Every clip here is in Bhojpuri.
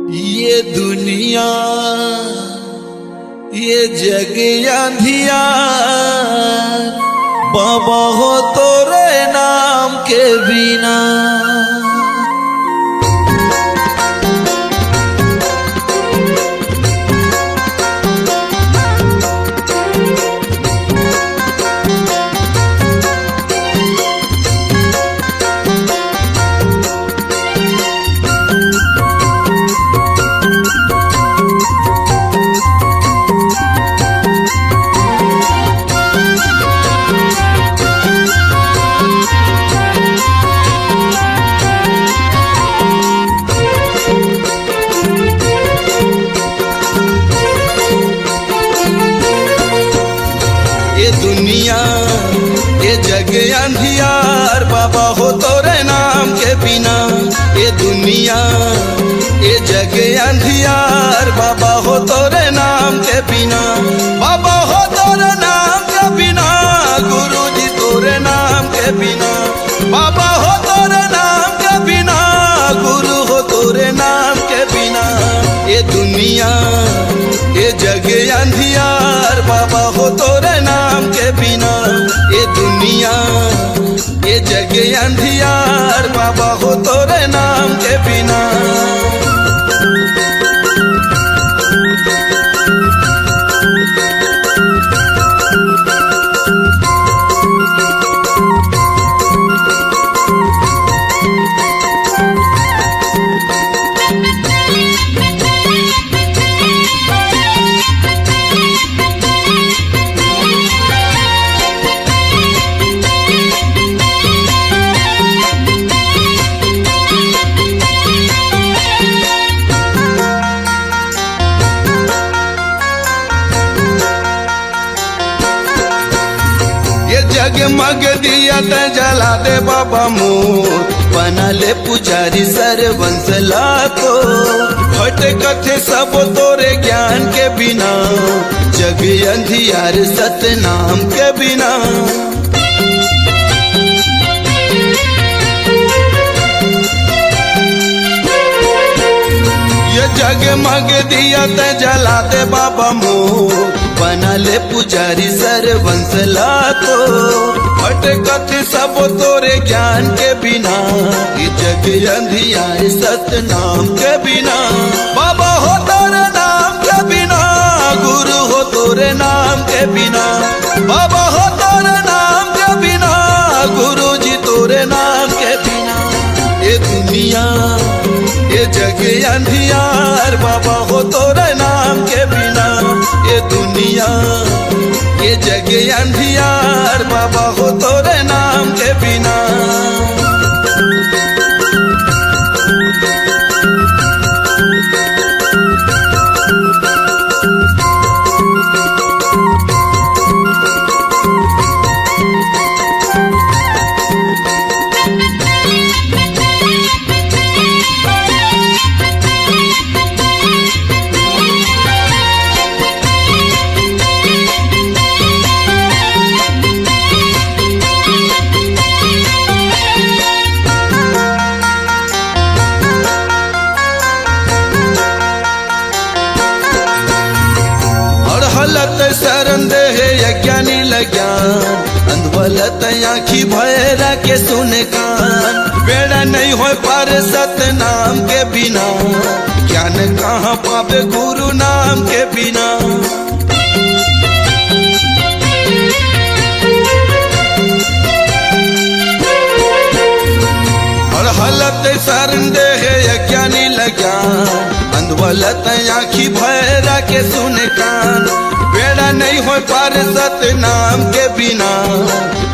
ये दुनिया ये जग अंधियार बाबा हो तोरे नाम के बिना। ये दुनिया ये जग अंधियार बाबा हो तोरे नाम के बिना। ये दुनिया ये जग अंधियार बाबा हो तोरे नाम के बिना। बाबा हो तोरे नाम के बिना गुरु जी तोरे नाम के बिना। बाबा हो तोरे नाम के बिना गुरु हो तोरे नाम के बिना। ये दुनिया ये जग अंधियार बाबा हो तोरे नाम के बिना। ये दुनिया ये जग अंधियार बाबा हो तोरे नाम के बिना। जगमग दिया त जला दे बाबा मोर बना ले पुजारी सरवंश लाखो। भटकथे सब तोरे ज्ञान के बिना जग अंधियार सतनाम के बिना। ये जगमग दिया त जला दे बाबा मोर बना ले पुजारी सरवंश लाखो। भटकथे सब तोरे ज्ञान के बिना ये जग अंधियार सतनाम के बिना। बाबा हो तोरे नाम के बिना गुरु हो तोरे नाम के बिना। बाबा हो तोरे नाम के बिना गुरु जी तोरे नाम के बिना। ये दुनिया ये जग अंधियार बाबा हो तोरे नाम के बिना। ये दुनिया ये जग अंधियार बाबा हो तोरे नाम के बिना। हलत शरण दे यज्ञानी लज्ञान अंधवलत आँखी भैरा के सुने कान। बेड़ा नहीं हो पर सतनाम के बिना ज्ञान कहाँ पावे गुरु नाम के बिना। और हलत शरण दे यज्ञानी लज्ञान अंधवलत आँखी भैरा के सुने कान। बेड़ा नहीं हो पर सतनाम के बिना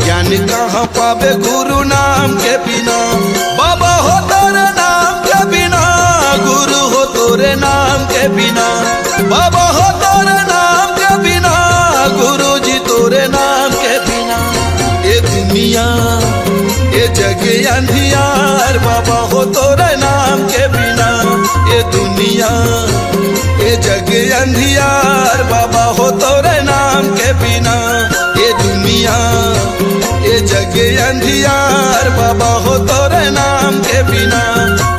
ज्ञान कहाँ पावे गुरु नाम के बिना। बाबा हो तोरे नाम के बिना गुरु हो तोरे नाम के बिना। बाबा हो तोरे नाम के बिना गुरु जी तोरे नाम के बिना। ये दुनिया ये जग अंधियार बाबा हो तोरे नाम के बिना। ये दुनिया ये जग अंधियार बाबा हो तोरे नाम के बिना। ये दुनिया ये जग अंधियार बाबा हो तोरे नाम के बिना,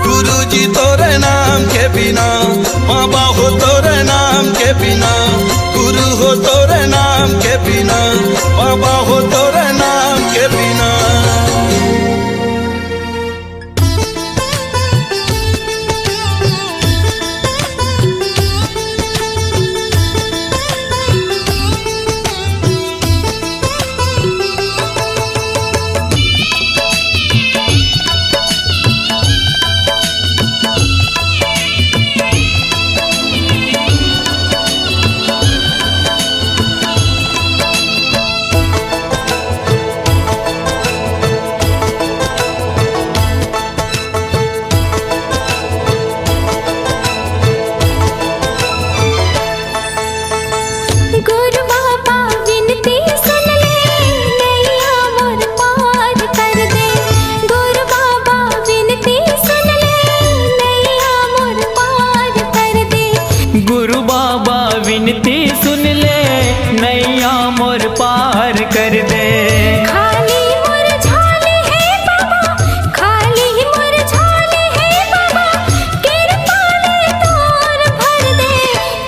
गुरुजी तोरे नाम के बिना, बाबा हो तोरे नाम के बिना, गुरु हो तोरे नाम के बिना, बाबा हो तोरे नाम के बिना। विनती सुन ले नैया मोर पार कर दे। खाली मोर झाले है बाबा, खाली मोर झाले है बाबा, कृपा ले तोर भर दे।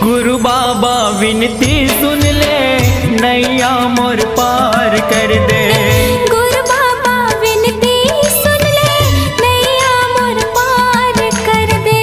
गुरु बाबा विनती सुन ले नैया मोर पार कर दे। गुरु बाबा विनती सुन ले नैया मोर पार कर दे।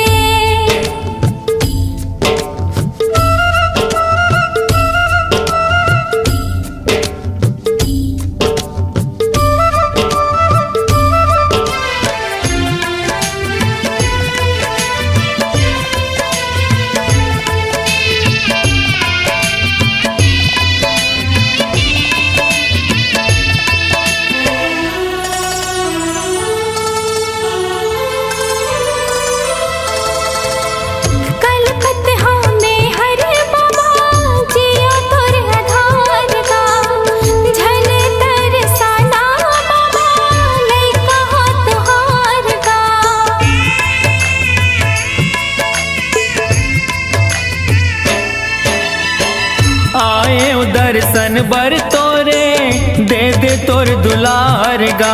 दर्शन बर तोरे दे दे तोर दुलार गा।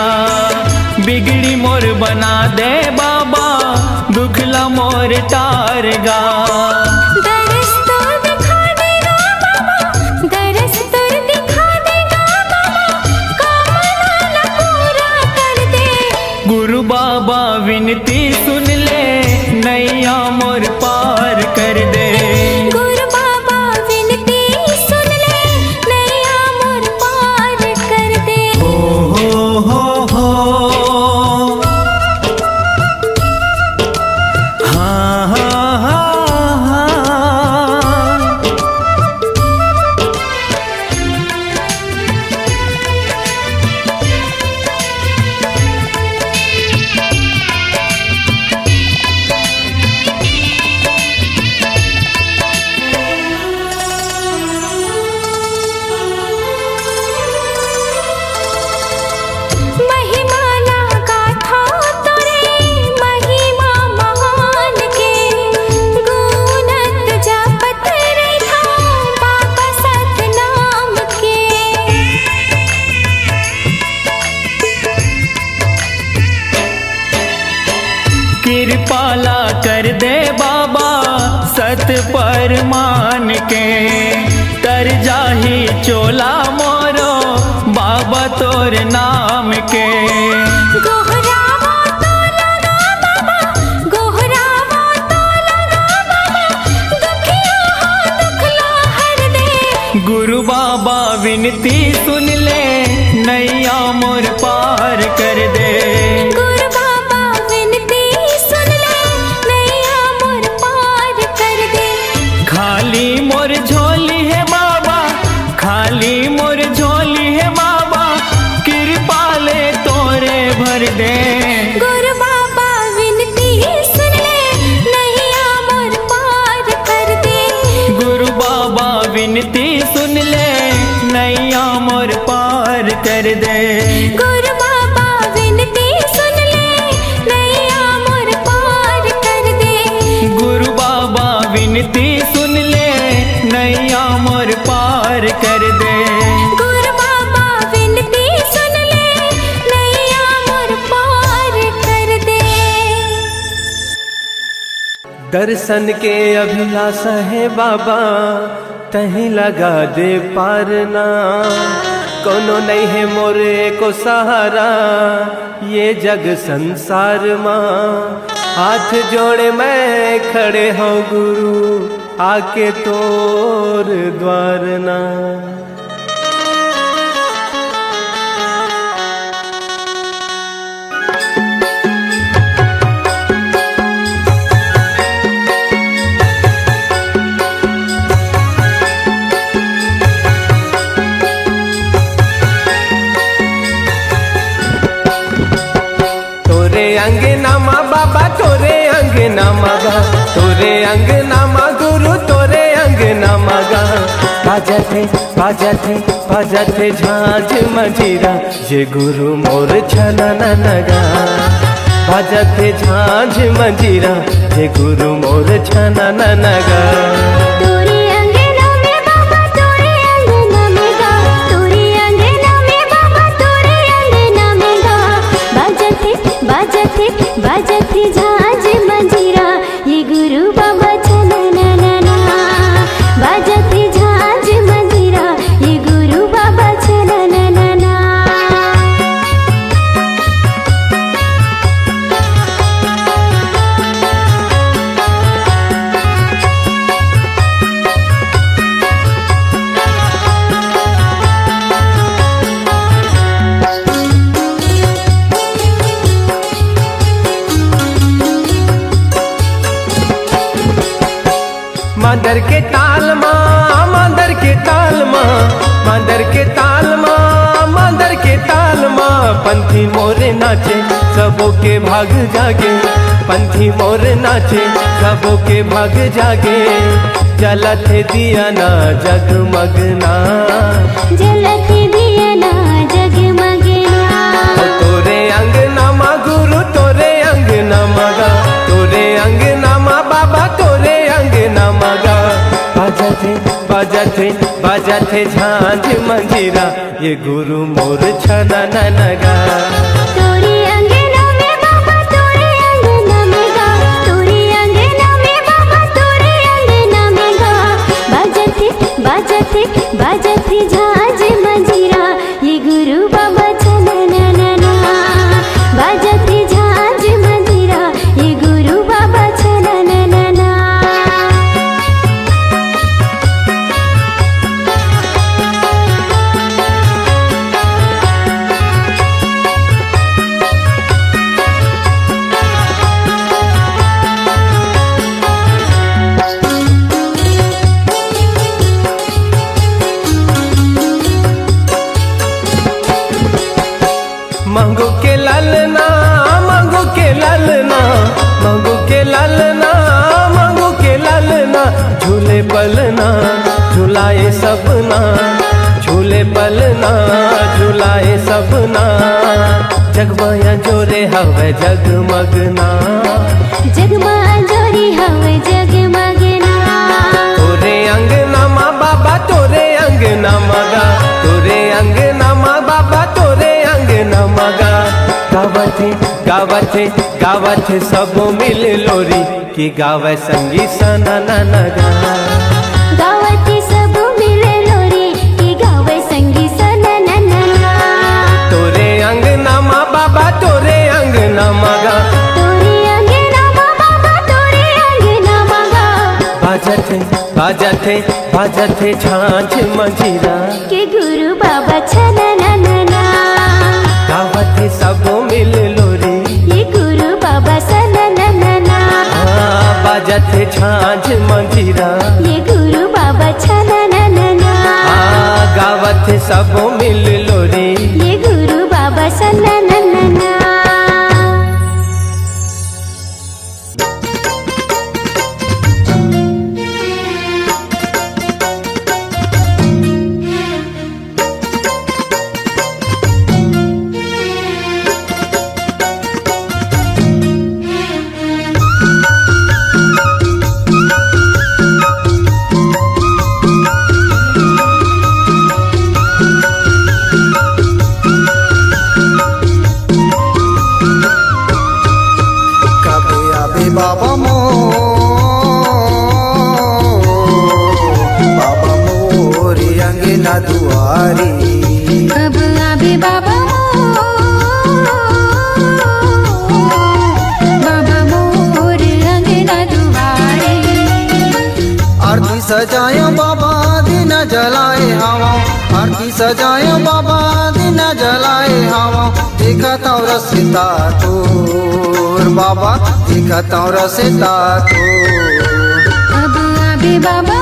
बिगड़ी मोर बना दे बाबा, दुखला मोर टार गा। दरस तोर दिखा देगा बाबा, दरस तोर दिखा देगा बाबा, कामना पूरा कर दे। गुरु बाबा विनती सुन ले नैया मोर पार कर दे। कृपाला कर दे बाबा सत पर मान के, तर जाही चोला मोरो बाबा तोर नाम के। गोहरावा तो लगा बाबा, गोहरावा तो लगा बाबा, दुखिया हो दुखला हर दे। गुरु बाबा विनती सुन ले नैया मोर पार कर दे। गुरु बाबा विनती सुन ले नैया मोर पार कर दे। खाली मोर झोली है बाबा, खाली मोर झोली है बाबा, कृपा ले तोरे भर दे। गुरु बाबा विनती सुन ले नैया मोर पार कर दे। गुरु बाबा विनती सुन ले नैया मोर पार कर दे। गुरु बाबा विनती सुन ले नैया मोर पार कर दे। गुरु बाबा विनती सुन ले नैया मोर पार कर दे। गुरु बाबा विनती सुन ले नैया दर्शन के अभिलाषा है बाबा, तहीं लगा दे पारना। कोनो नहीं है मोरे को सहारा, ये जग संसार माँ। हाथ जोड़े मैं खड़े हो गुरु, आके तोर द्वार ना। अंगनामा बाबा तोरे अंगनामा गा, तोरे अंगनामा गुरु तोरे अंगनामा गा। बाजते बाजते बाजते झांझ मंजीरा, ये गुरु मोर छना नगा। बाजते झांझ मंजीरा, ये गुरु मोर छना नगा। बाजते झांझ मंजीरा, ये गुरु बाबा छना ना। बाजते झांझ मंजीरा, ये गुरु बाबा छना ना। मांदर के ताल माँ, मांदर के ताल माँ, मांदर के ताल माँ, मांदर के ताल माँ। पंथी मोरे नाचे सबों के भाग जागे, पंथी मोरे नाचे सबों के भाग जागे। जलत दिया ना जगमगना, जलत दिया ना जगमगना। तोरे अंगनामा गुरु तोरे अंगनामा गा, तोरे अंगनामा बाबा तोरे अंगनामा गा। बाजते बाजते बाजते झांझ मंजीरा, ये गुरु मोर छना नगा। तोरे अंगना में बाबा तोरे अंगना में गा, तोरे अंगना में बाबा तोरे अंगना में गा। बाजते बाजते बाजते झांझ मंजीरा, ये गुरु बाबा छना ना। बाजते झांझ मंजीरा, ये गुरु बाबा छना ना। मांगो के लालना, मांगो के लालना, मांगो के लालना, मांगो के लालना। झूले पलना झुलाए सबना, झूले पलना झुलाए सबना। जगमाया जोरे हवे जगमगना, जगमा जोरी हवे जगमगना। तोरे अंगनामा बाबा तोरे अंगनामा गा, तोरे अंगनामा बाबा तोरे अंगनामा गा। गावथे गावथे गावथे सब मिल लोरी, की गावे संगी सना नगा। गावते सब मिले लोरी, की गावे संगी सना ना। तोरे अंगनामा बाबा तोरे अंगनामा गा, तोरे अंगनामा बाबा तोरे अंगनामा गा। बाजते बाजते बाजते झांझ मंजीरा, के गुरु बाबा छना ना। गावथे सब मिल लोरी, ये गुरु बाबा सना ना। बाजते झांझ मंजीरा, ये गुरु बाबा छना ना। गावथ सब मिल लोरी, ये गुरु बाबा सना ना। सजायो बाबा दिन जलाए हवा, आरती सजायो बाबा दिन जलाए हवा। देखता हूँ रसिता तोर बाबा, देखता हूँ रसिता तोर। अब आबे बाबा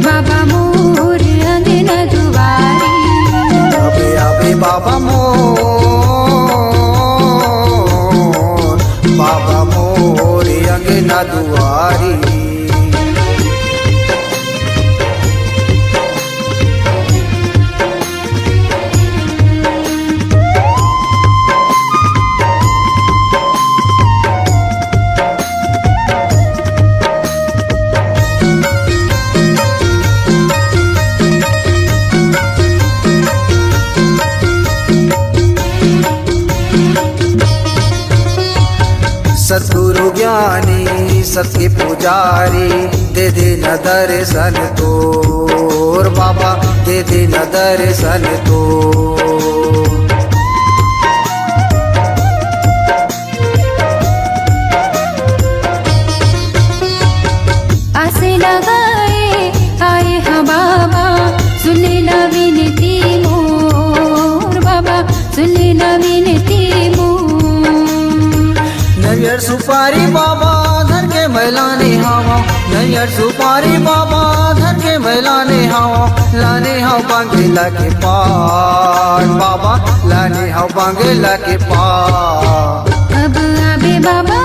बाबा मोर अंगना दुआरी। अबे अबे बाबा मोर, बाबा मोर अंगना दुआरी। सद्गुरु ज्ञानी सबके पुजारी, दे दे न दर्शन तोर बाबा, दे दे न दर्शन तोर। आसे लगाए आए हाँ बाबा, सुने ना विनती मोर बाबा, सुने ना विनती मोर। नैयर सुपारी बाबा धर के मैलाने हवा, नैयर सुपारी बाबा धर के मैलाने हवा। लाने हव बांगेला के पार बाबा, लाने हव बांगेला के पार। अब आबे बाबा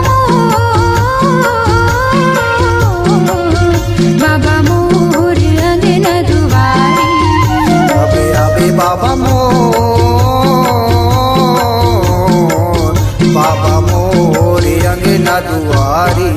बाबा मोर अंगना दुआरी। अबे अबे बाबा मोर, बाबा मोर अंगना दुआरी।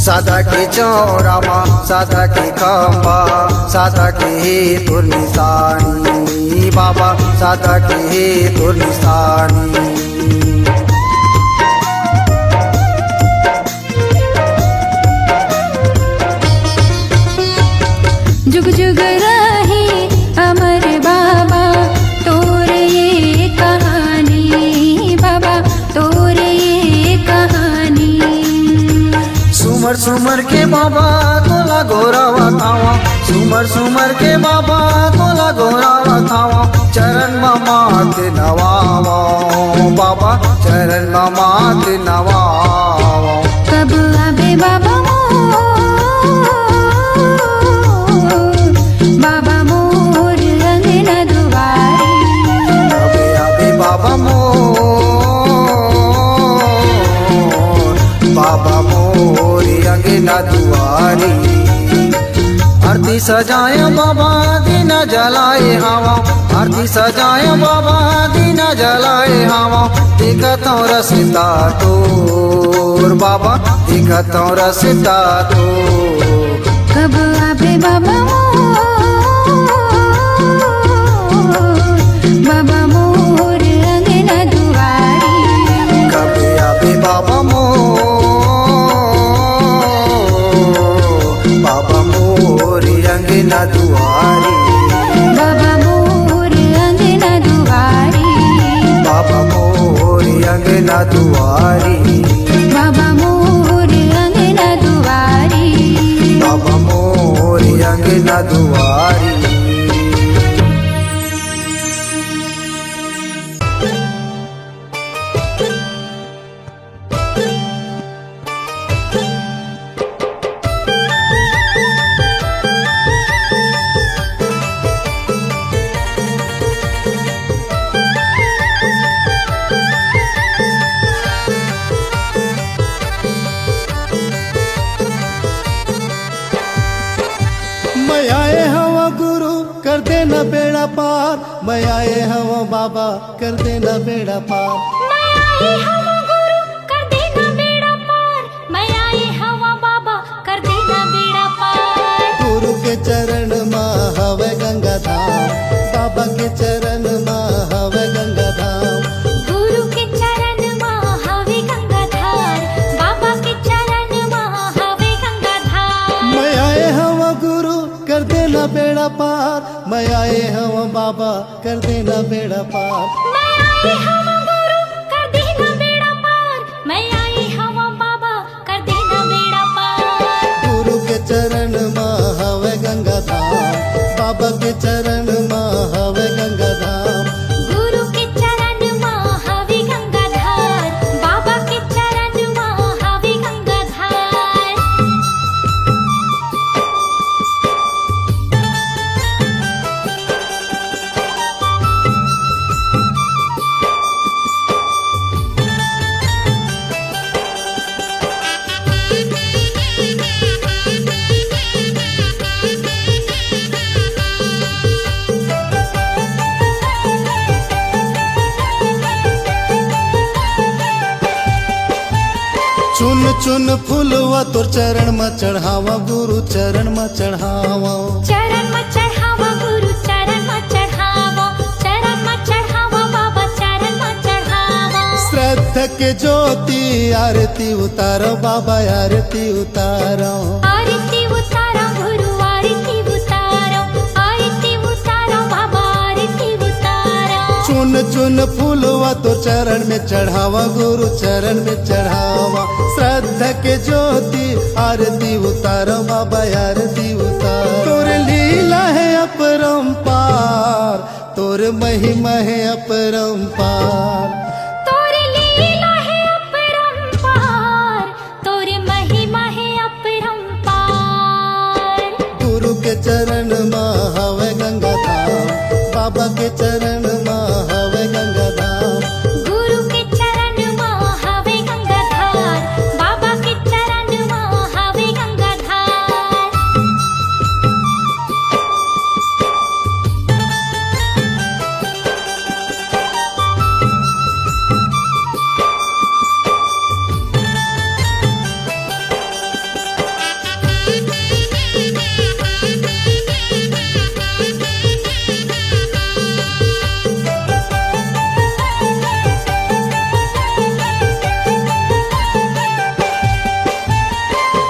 सादा के चौरामा, सादा के खम्बा, सादा के तोर निशानी बाबा, सादा के तोर निशानी। जुग जुग रहे अमर बाबा, तोर ये कहानी बाबा, तोर ये कहानी। सुमर सुमर के बाबा तोला गोरावा थावा, सुमर सुमर के बाबा तोला गोरावा थावा। चरण मात नवावा बाबा, चरण मात नवावा। कब आबे बाबा बाबा मोर अंगना दुआरी। अबे अबे बाबा मोर, बाबा मोर अंगना दुआरी। आरती सजाए बाबा दिन जलाए हवा, आरती सजाए बाबा दिन जलाए हवा। देखता हूँ रसिता तोर बाबा, देखता हूँ रसिता तोर। कब आबे बाबा बाबा मोर अंगना दुआरी। कब आबे बाबा मोर, बाबा मोर अंगना दुआरी। बाबा मोर अंगना दुआरी। बाबा मोर अंगना दुआरी। बाबा मोर अंगना दुआरी। बाबा मोर अंगना दुआरी। मैं आए हवा गुरु कर देना बेड़ा पार, मैं आए हवा बाबा कर देना बेड़ा पार। मैं आई हवा गुरु कर देना बेड़ा पार, मैं आई हवा बाबा कर देना बेड़ा पार। गुरु के गंगा धाम बाबा के चरण में हवे गंगा धाम गुरु के चरण में हवे गंगा धार बाबा के चरण में हवे गंगा धार मैं आए हवा गुरु कर देना बेड़ा पार मैं आए हवा बाबा कर देना बेड़ा पार मैं आई हवा गुरु कर देना बेड़ा पार मैं आई हवा बाबा कर देना बेड़ा पार गुरु के चरण में हवे गंगा धाम बाबा के चरण में हवे गंगा धाम गुरु के चरण में हवे गंगा धार बाबा के चरण में हवे गंगा धार चुन चुन फूलवा तोर चरण में चढ़ावा गुरु चरण में चढ़ावा चरण में चढ़ावा गुरु चरण में चढ़ावा चरण में चढ़ावा बाबा चरण में चढ़ावा श्रद्धा के ज्योति आरती उतारो बाबा आरती उतारो आरती उतारो गुरु आरती उतारो बाबा आरती उतारो चुन चुन फूलवा तो चरण में चढ़ावा गुरु चरण में चढ़ावा श्रद्धा के ज्योति आरती उतारो बाबा आरती उतारो तोर लीला है अपरंपार तोर महिमा है अपरंपार तोर लीला है अपरंपार तोर महिमा है अपरंपार गुरु के चरण में हवे गंगा धाम बाबा के चरण में हवे गंगा धाम गुरु के चरण में हवे गंगा धार बाबा के चरण में हवे गंगा धार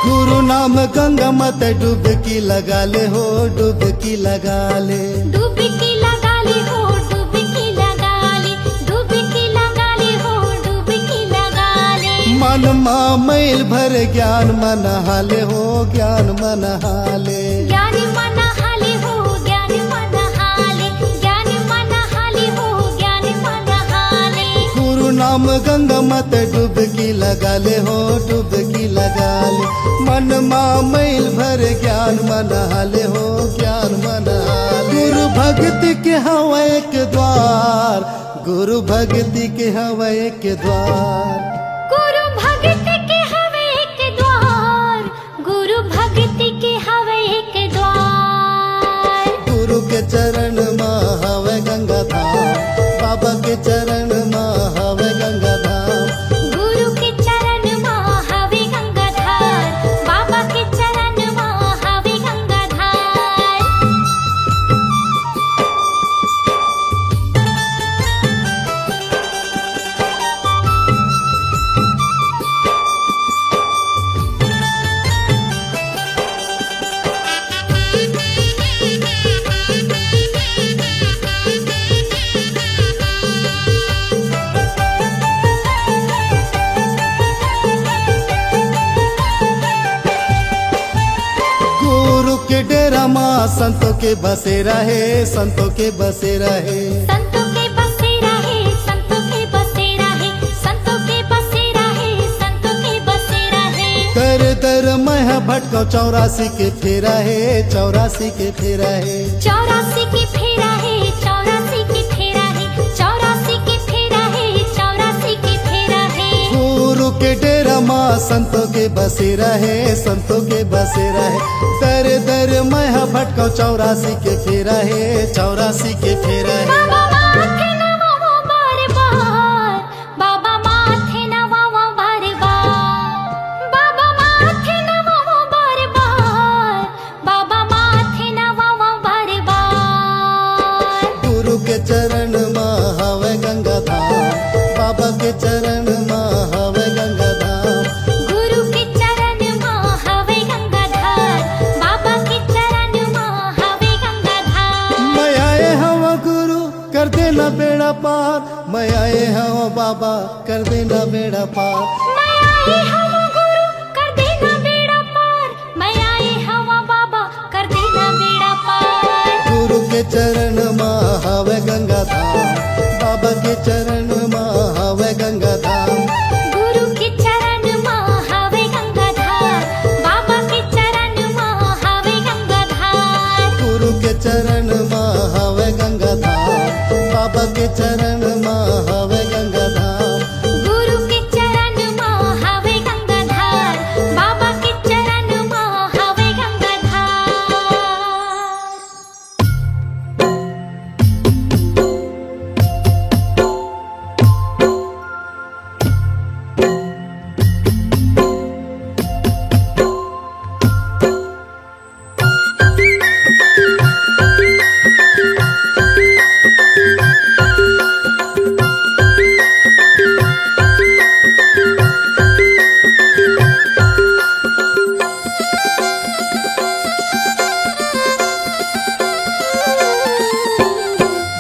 गुरु नाम गंगा मत डुबकी लगा ले हो डुबकी लगा ले डुबकी लगा ले हो डुबकी लगा ले डुबकी लगा ले हो डुबकी लगा ले मन मा मैल भर ज्ञान मन हाले हो ज्ञान मन हाले ज्ञान मन हाले हो ज्ञान मन हाले ज्ञान मन हाले हो ज्ञान मन हाले गुरु नाम गंगा मत डुबकी लगा ले हो डुबकी लगा ले मन मा मैल भर ज्ञान मन हाले हो ज्ञान मन हाले गुरु भक्ति के हवा एक द्वार गुरु भक्ति के हवा एक द्वार गुरु भक्ति के हवे एक द्वार गुरु भक्ति के हवे एक द्वार गुरु के चरण में हवे गंगा धाम बाबा के चरण में हवे गंगा धाम गुरु के चरण में हवे गंगा धार बाबा के चरण में हवे गंगा धार गुरु के डेरा माँ संतों के बसे रहे संतों के बसे रहे संतों के बसेरा है संतों के बसेरा है संतों के बसेरा है संतों के बसेरा है दर दर मह भटको 84 के फेरा है 84 के फेरा है 84 के फेरा है 84 के फेरा है 84 के फेरा है 84 के फेरा है गुरु के डेरा माँ संतों के बसे रहे संतों के बसे रहे दर दर मह भटको 84 के फेरा है 84 के फेरा है बाबा माथे नवाओ बार बार बाबा माथे नवाओ बार बार बाबा माथे नवाओ बार बार बाबा माथे नवाओ बार बार के चरण माँ हवे गंगा धाम। गुरु के चरण माँ हवे गंगा धार, बाबा के चरण माँ हवे गंगा धार। मैं आए हवा गुरु कर देना बेड़ा पार, मैं आए हवा बाबा कर देना बेड़ा पार। मैं आए हवा गुरु कर देना बेड़ा पार, मैं आए हवा बाबा कर देना बेड़ा पार। गुरु के चरण माँ हवे गंगा धाम, बाबा के चरण माँ हवे गंगा धाम। गुरु के चरण माँ हवे गंगा धार, बाबा के चरण माँ हवे गंगा धार। गुरु के चरण माँ हवे गंगा धाम, बाबा के चरण माँ हवे गंगा धाम। गुरु के चरण माँ हवे गंगा धार, बाबा के चरण माँ हवे गंगा धार।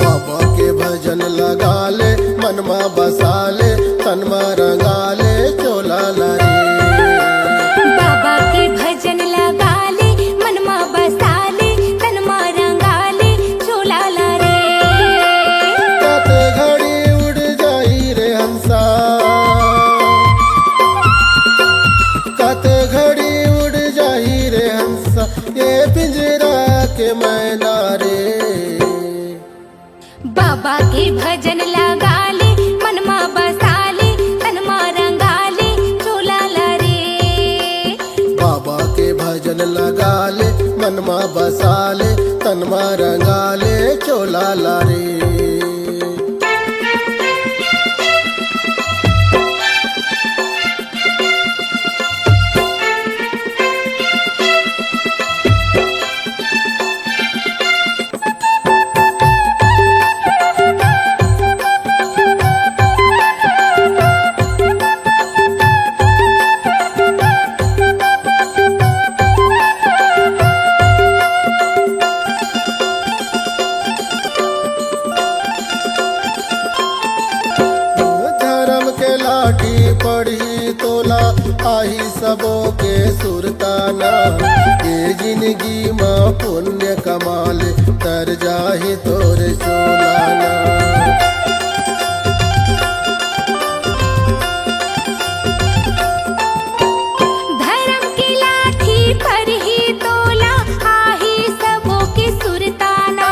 बाबा के भजन लगा ले, मनमा बसा ले, तनमा रंगा ले, चोला लारी। बाबा के भजन लगा ले, मनमा बसा ले, तनमा रंगा ले, चोला ला रे। कत घड़ी उड़ जाई रे हंसा, कत घड़ी उड़ जाई रे हंसा, ये पिंजरा के मैना रे। बाबा के भजन लगा ले, मनमा बसा ले, तनमा रंगा ले, चोला ला रे। बाबा के भजन लगा ले, मनमा बसा ले, तनमा रंगा ले, चोला लारी। धर्म के लाठी पढ़ी तोला, आही सबो के सुरताना। ये जिंदगी माँ पुण्य कमाल, तर जाही तोर चोलाना। धर्म की लाठी पर ही तोला, आही सबो के सुरताना।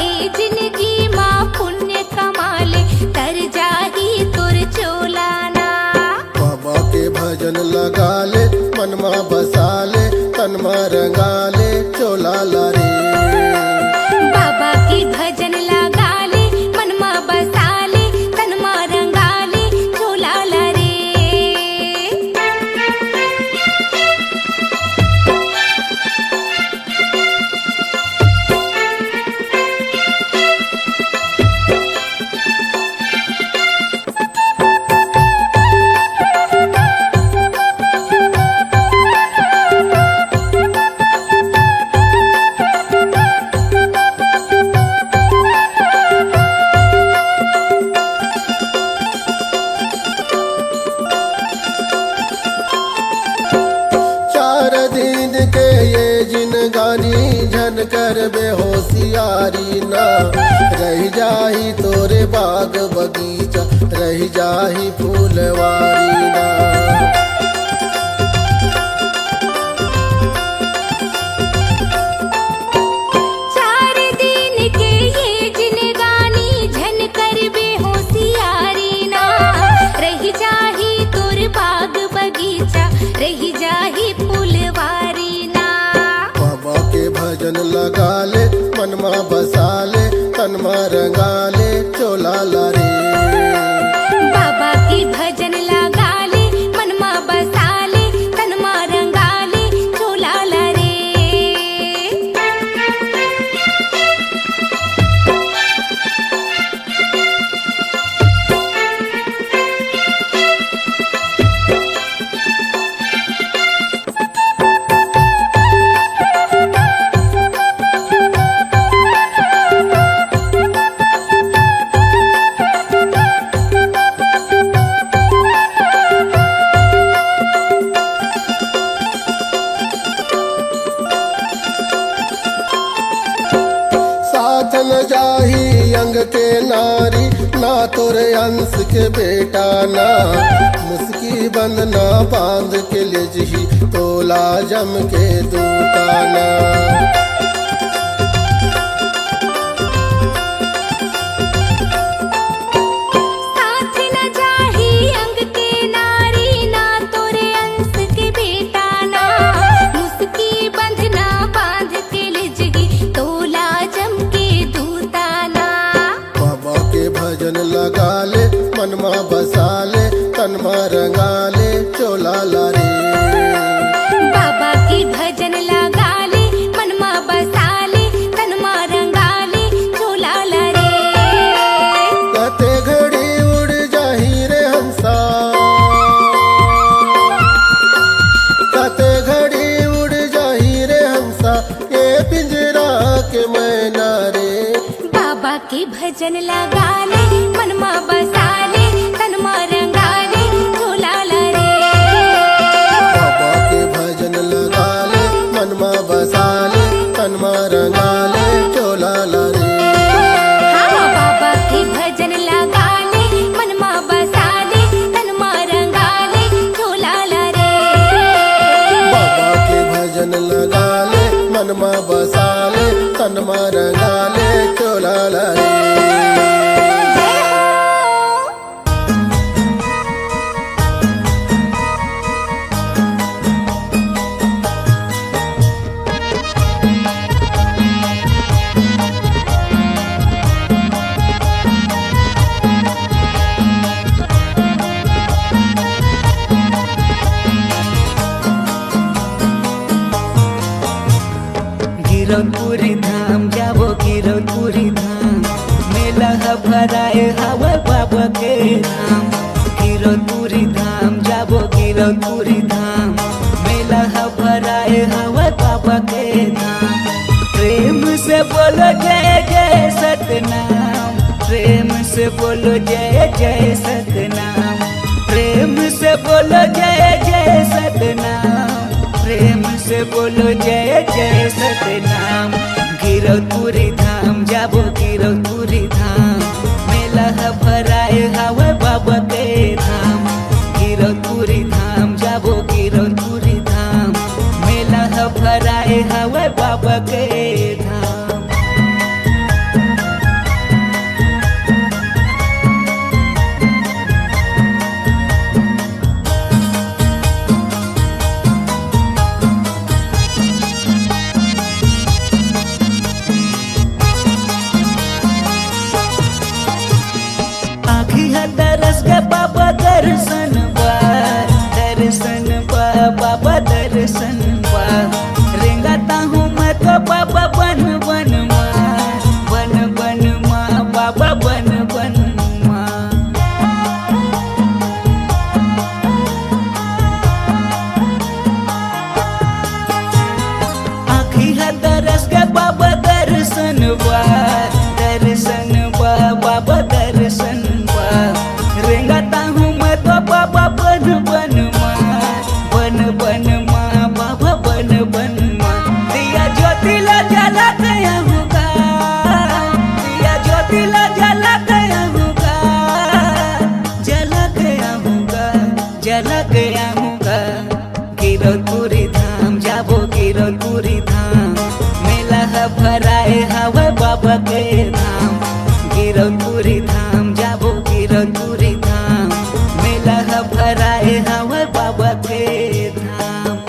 ए जिंदगी माँ पुण्य कमाले, तर जाही तुर चोलाना। बाबा के भजन लगा ले, मनमा बसा ले, तनमा रंगा ले, चोला लारी। बाबा के भजन लगा ले, मनमा बसा ले, तनमा रंगा ले, चोला ला रे। चार दिन के ये जिनगानी, झन कर बेहोशियारी ना। रह जाही तोरे बाग बगीचा, रह जाही फूलवारी ना। चार दिन के ये जिनगानी, झन कर बेहोशियारी ना। रह जाही तुर बाग बगीचा, रह जाही फूलवारी ना। बाबा के भजन लगा ले, मनमा बसा ले, तनमा रंगा ले, चोला लारी। बाबा के भजन लगा ले, मनमा बसा ले, तनमा रंगा ले, चोला ला रे। तोरे अंश के बेटा ना मुस्की बंधना बांध के ले जी तोला जम के दूताना। साथ न जाही अंग के नारी ना तोरे अंश के बेटा ना मुस्की बंधना बांध के लिजगी तोला जम के दूताना। बाबा के भजन लगा ले मनमा बसा ले तनमा रंगा ले चोला ला रे। बाबा की भजन लगा ले मनमा बसा ले तनमा रंगा ले चोला ला रे। कते घड़ी उड़ जाही रे हंसा, कते घड़ी उड़ जाही रे हंसा ये पिंजरा के मैना रे। बाबा की भजन लगा ले मनमा बसा ले तनमा रंगा ले चोला ला रे। बाबा के भजन लगा ले मनमा बसा ले तनमा रंगा ले चोला ला रे। हाँ बाबा की भजन लगा ले मनमा बसा ले तनमा रंगा ले चोला ला रे। बाबा के भजन लगा ले मनमा बसा ले तनमा रंगा ले चोला ला रे। जय हो। गिरौदपुरी धाम जाबो गिरौदपुरी धाम मेला भराए हवा बाबा के धाम। गिरौदपुरी धाम जाबो गिरौदपुरी धाम मेला भराए हवा बाबा के धाम। प्रेम से बोलो जय जय सतनाम, प्रेम से बोलो जय जय सतनाम, प्रेम से बोलो जय जय सतनाम, प्रेम से बोलो जय जय सतनाम। गिरौदपुरी धाम जाबो गिरौदपुरी धाम मेला भराए हवा बाबा के धाम। गिरौदपुरी धाम जाबो गिरौदपुरी धाम मेला भराए हवा बाबा के धाम। आखी दरस के बाबा दर्शन बा, दर्शन बा बाबा दर्शन बा। रेंगाता हूँ मैं तो बाबा बन बन माँ, बन बन माँ बाबा बन बन माँ। आखी दरस के बाबा दर्शन बा, दर्शन बा बाबा दर्शन बा। रेंगाता हूँ मैं तो बाबा बन बन माँ, बन बन माँ बाबा बन बन माँ। दिया ज्योतिला जला गया होगा, दिया ज्योतिला जला गया होगा, जला गया होगा, जला गया होगा। गिरौदपुरी धाम जाबो गिरौदपुरी धाम मेला भराए हवा बाबा के धाम। गिरौदपुरी धाम जाबो गिरौदपुरी धाम मेला भराए हवा बाबा के धाम।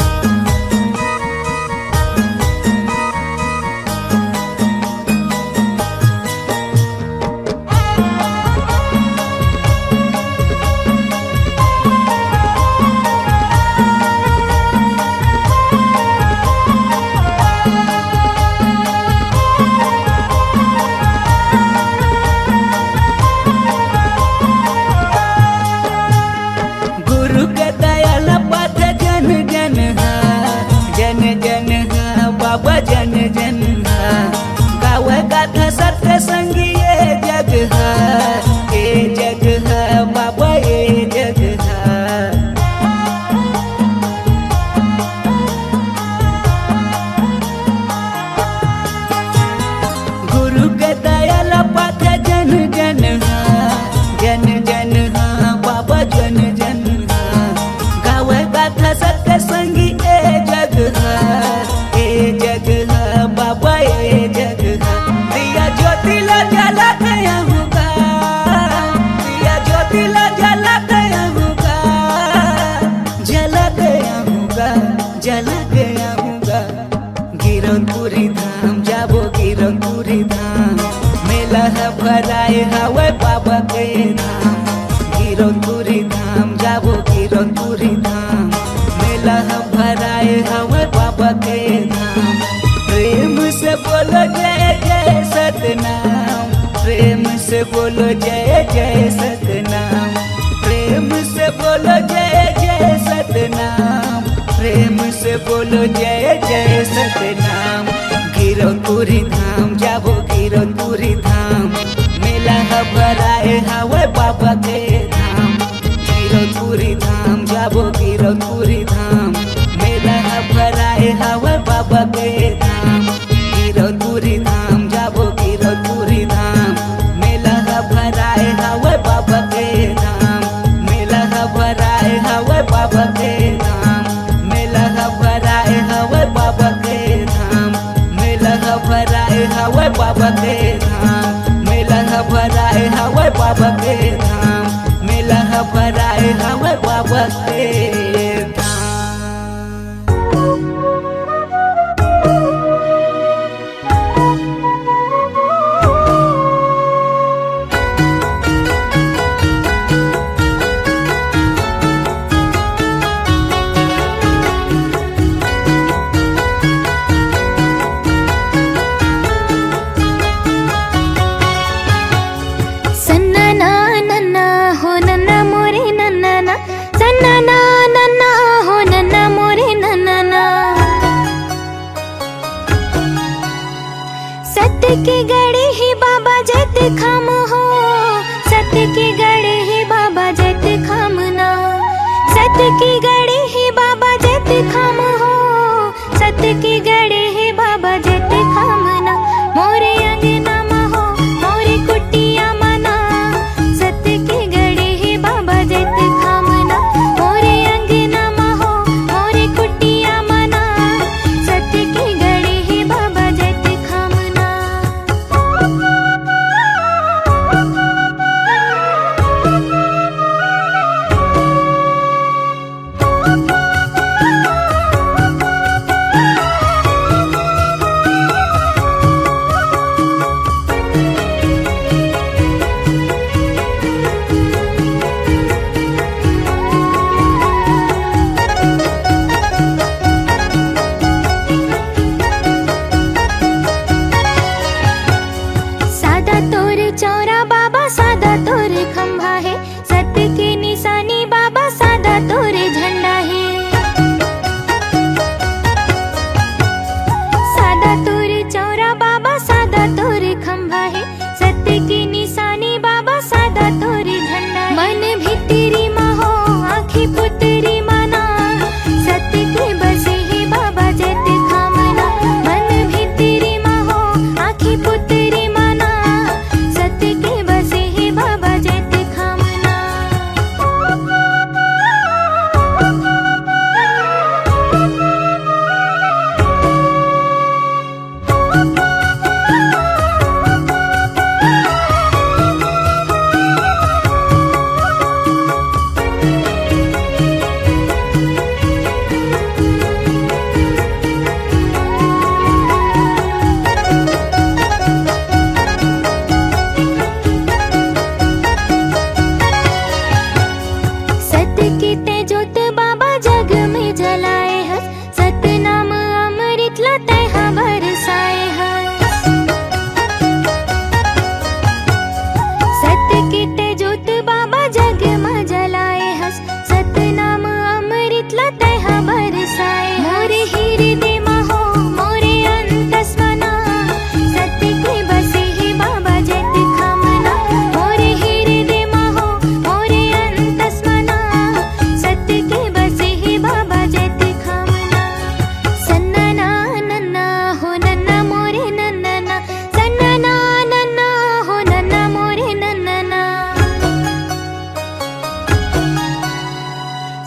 भराए हवे बाबा के धाम गिरौदपुरी धाम जाबो गिरौदपुरी धाम मेला भराए हवे बाबा के धाम प्रेम से बोलो जय जय सतनाम प्रेम से बोलो जय जय सतनाम प्रेम से बोलो जय जय सतनाम प्रेम से बोलो जय जय सतनाम गिरौदपुरी धाम जाबो गिरौदपुरी धाम मेला भराए हवे बाबा के धाम गिरौदपुरी धाम जाबो गिरौदपुरी धाम मेला भराए हवे बाबा के धाम गिरौदपुरी धाम जाबो गिरौदपुरी धाम मेला भराए हवे बाबा के धाम मेला भराए हवे बाबा के धाम मेला भराए हवे बाबा के धाम मेला भराए हवे बाबा के धाम मेला भराए हवे बाबा के धाम मेला भराए हवे बाबा के धाम। सत्य की गड़े ही बाबा जत खाम हो सत्य की गड़े ही बाबा जत खामना सत्य की गड़े ही बाबा जत खाम हो सत्य की गड़े ही बाबा जत खामना मोरे अंगना महो मोरे कुटिया मना सत्य की गड़े ही बाबा जत खामना मोरे अंगना महो मोरे कुटिया मना सत्य की गड़े ही बाबा जत खामना। सादा तोर चौरा बाबा सादा तोर खंभा है सत्य की निशानी बाबा सादा तोर झंडा है सादा तोर चौरा बाबा सादा तोर खंभा है सत्य की निशानी बाबा सादा तोर झंडा मन भितरी महो आँखी पुतरी मना सत्य के बसे ही बाबा जत खामना मन भितरी महो आँखी पुतरी मना सत्य के बसे ही बाबा जत खामना। सत्य की तेजोत बाबा जग में जलाए हस सत्य नाम अमृत लते बरसाए हस सत्य की तेजोत बाबा जग में जलाए हस सत्य नाम अमृत लते बरसाए मोरे हृदय महो मोरे अंतस्मना सत्य की बसे ही बाबा जत खामना मोरे हृदय महो मोरे अंतस्मना सत्य की बसे ही बाबा जत खामना। सन्नना नन्ना हो नन्ना मोरे नन्ना सन्नना नन्ना हो नन्ना मोरे नन्ना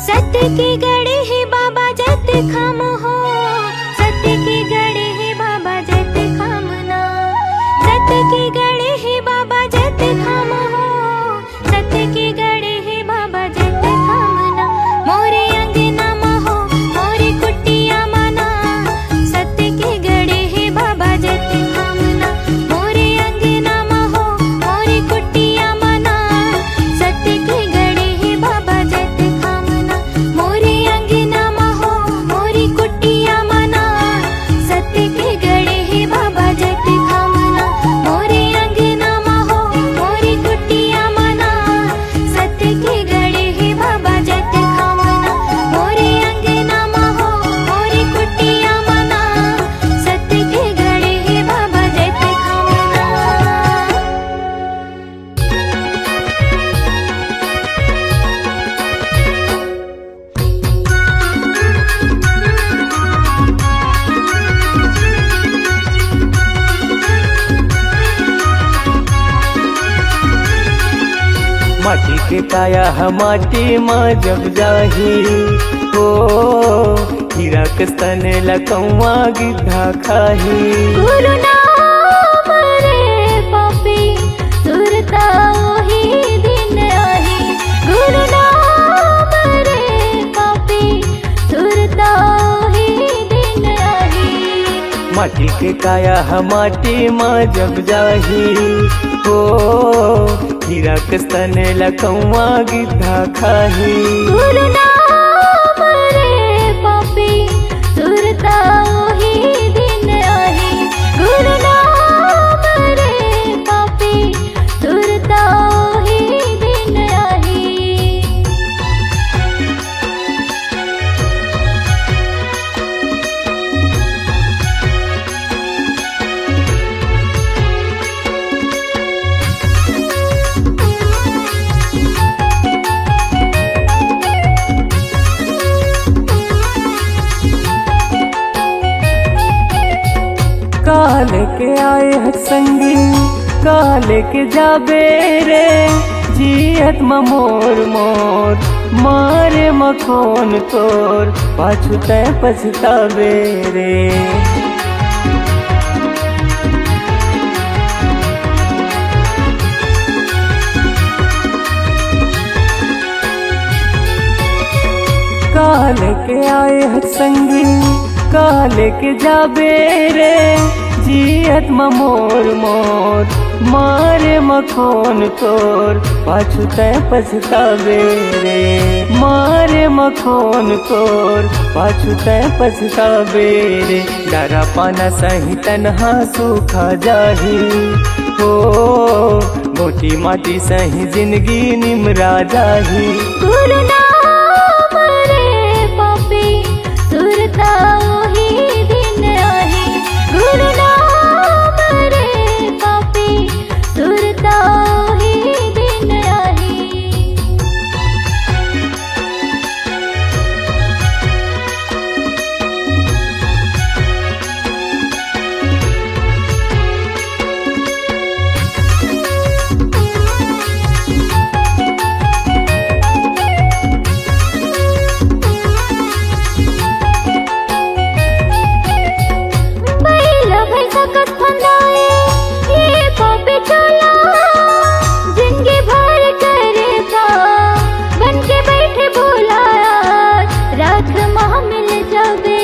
सत्य की गड़े ही बाबा जत खाम हो सत्य की गड़े ही बाबा जत खामना सत्य की गड़े ही बाबा जत खाम हो सत्य की गड़े ही बाबा जत खामना मोरे अंगना महो मोरे कुटिया मना सत्य की गड़े ही बाबा जत खामना मोरे अंगना महो काया माटी माँ जब जाही हो हीरा कस्तन लकौआ गिद्धा खाही। गुरु नाम रे पापी सुरता ओही दिन आही। गुरु नाम रे पापी सुरता ओही दिन आही। माटी के काया माटी माँ जब जाही हो हीरा कस्तन लकौआ गिद्धा खाही। गुरु नाम रे पापी सुरता ओही दिन आही। गुरु नाम रे पापी सुरता ओही दिन आही। काल के आए है संगी काल के जाबे रे जियत मोर मोर मारे मखोन तोर पाछू तै पछतावे रे। काल के आए है संगी काल के जाबे रे जियत मोर मोर मारे मखोन तोर पाछू तै पछतावे रे। मारे मखोन तोर पाछू तै पछतावे रे। डरा पाना सही तन्हा सूखा जाही हो मोटी माटी सही जिंदगी निमरा जाही। गुरु नाम रे पापी सुरता ओही दिन आही। गुरु नाम रे पापी सुरता ओही दिन आही। बैला भैंसा कस फंदाए ये पापी चला। जिंदगी भर करेगा बन के बैठे भोला रात माह मिल जावे।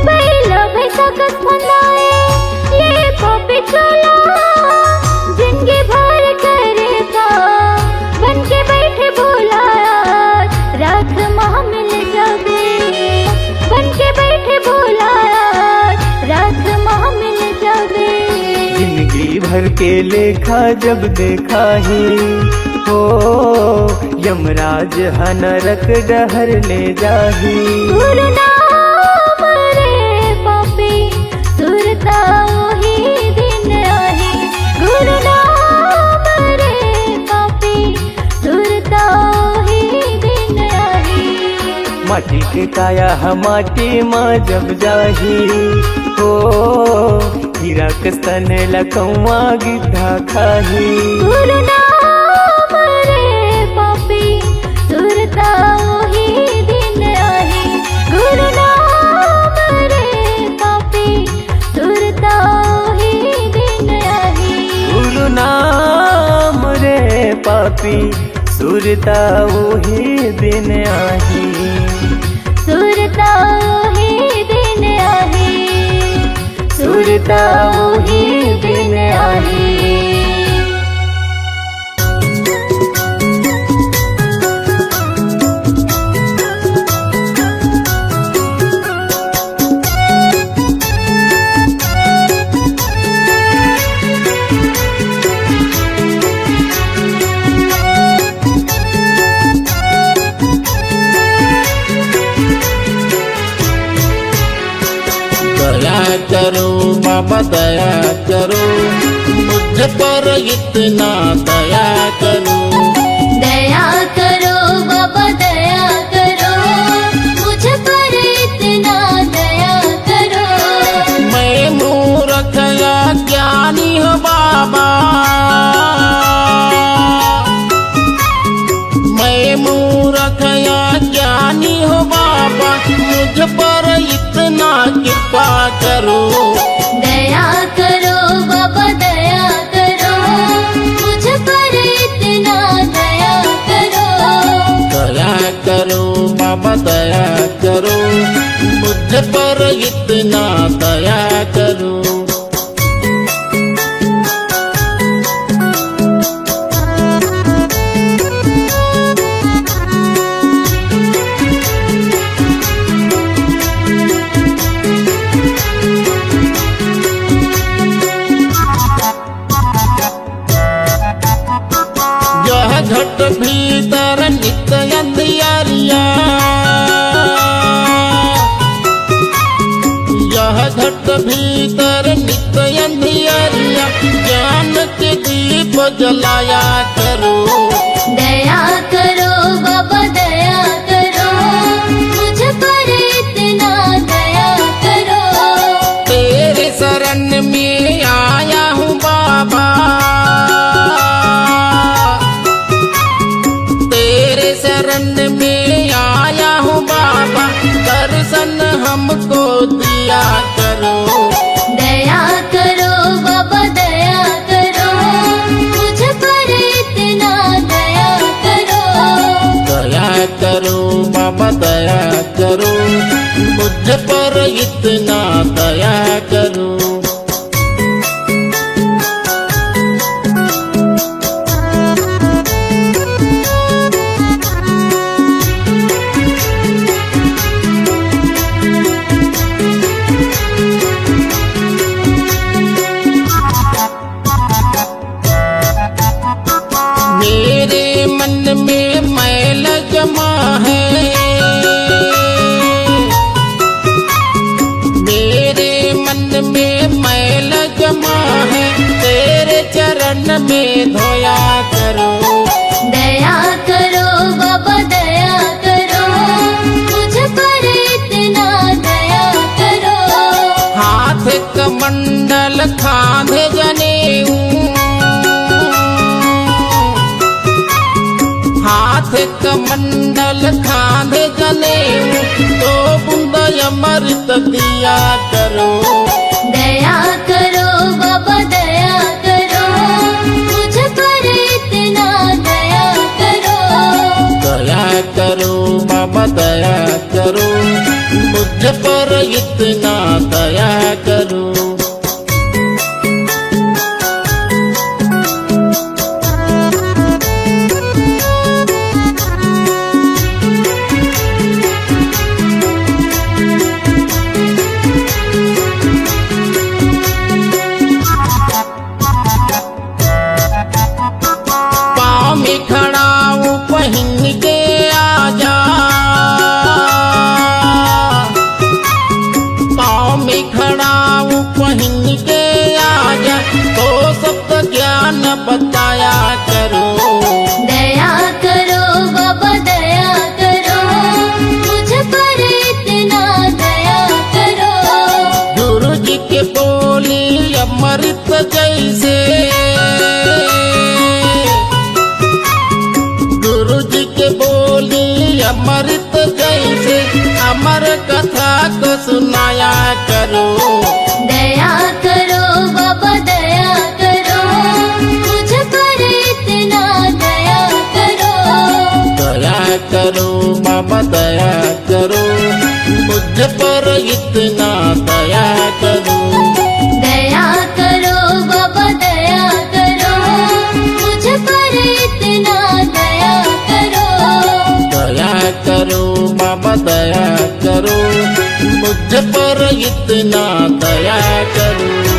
बैला भैंसा कस फंदाए ये पापी चला। जिंदगी भर करेगा बन के बैठे भोला रात माह मिल जावे। बन के बैठे भोला रात माह मिल जावे। जिंदगी भर के लेखा जब देखा ही हो यमराज हा नरक डहर ले जाही। गुरु नाम रे पापी सुरता ओही दिन आही। गुरु नाम रे पापी सुरता ओही दिन आही। माटी के काया माटी माँ जब जाही हो हीरा कस्तन लकौआ गिद्धा खाही। गुरु नाम रे पापी सुरता ओही दिन आही। गुरु नाम रे पापी सुरता ओही दिन आही। गुरु नाम रे पापी सुरता ओही दिन आही। सुरता ओही दिन आही। सुरता ओही दिन आही। दया करो बाबा दया करो मुझ पर इतना दया करो। दया करो बाबा दया करो मुझ पर इतना दया करो। यह घट भीतर नित्य अंधियारिया, यह घट भीतर नित्य अंधियारिया, ज्ञान के दीप जलाया करो। दया करो बाबा दया करो, मुझ पर इतना दया करो। तेरे शरण में आया हूँ बाबा, तेरे शरण में आया हूँ बाबा, दर्शन हमको दिया करो। दया करो बाबा दया करो, मुझ पर इतना दया करो। दया करो बाबा दया करो, मुझ पर इतना दया करो। मेरे मन में मैल जमा है, मेरे मन में मैल जमा है, तेरे चरण में धोया करो। दया करो बाबा दया करो, मुझ पर इतना दया करो। हाथ कमंडल खांधे जनेऊ, हाथ कमंडल खांधे जनेऊ, तो बूंद अमृत दिया करो। दया करो बाबा दया करो, मुझ पर इतना दया करो। दया करो बाबा दया करो, मुझ पर इतना दया करो। पाँव में खड़ा हूँ पहन के आजा, पाँव में खड़ा हूँ पहन के आजा, तो सबका ज्ञान बताया करो। दया करो बाबा दया करो, मुझ पर इतना दया करो। गुरु जी के बोली अमृत जैसे, गुरु जी के बोली अमृत जैसे, अमर कथा को सुनाया करो। दया करो बाबा दया करो, मुझ पर इतना दया करो। दया करो बाबा दया करो, मुझ पर इतना दया करो। दया करो बाबा दया करो, मुझ पर इतना दया करो। दया करो बाबा दया करो, मुझ पर इतना दया करो।